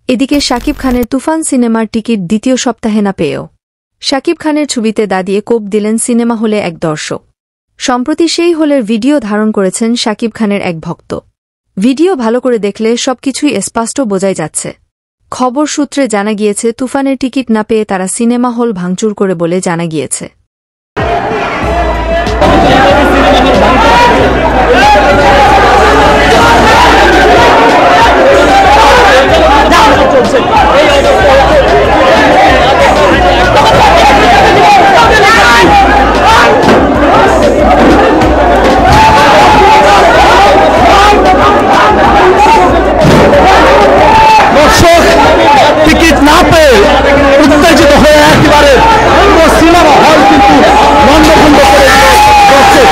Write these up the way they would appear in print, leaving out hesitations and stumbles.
এদিকে শাকিব খানের তুফান সিনেমার টিকিট দ্বিতীয় সপ্তাহে না পেয়েও শাকিব খানের ছবিতে দাঁড়িয়ে কোপ দিলেন সিনেমা হলে এক দর্শক। সম্প্রতি সেই হলের ভিডিও ধারণ করেছেন শাকিব খানের এক ভক্ত। ভিডিও ভালো করে দেখলে সবকিছুই স্পষ্ট বোঝাই যাচ্ছে। খবর সূত্রে জানা গিয়েছে, তুফানের টিকিট না পেয়ে তারা সিনেমা হল ভাঙচুর করে বলে জানা গিয়েছে। টিকিট না পেয়ে উত্তেজিত হয়ে একেবারে পুরো সিনেমা হল কিন্তু লন্ডভন্ড করে দিচ্ছে।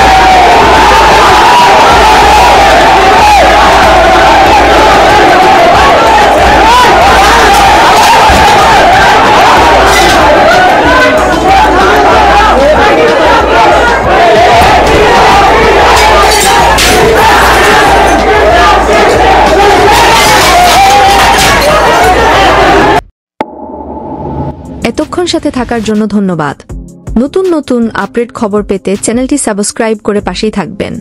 এতক্ষণ সাথে থাকার জন্য ধন্যবাদ। নতুন নতুন আপডেট খবর পেতে চ্যানেলটি সাবস্ক্রাইব করে পাশেই থাকবেন।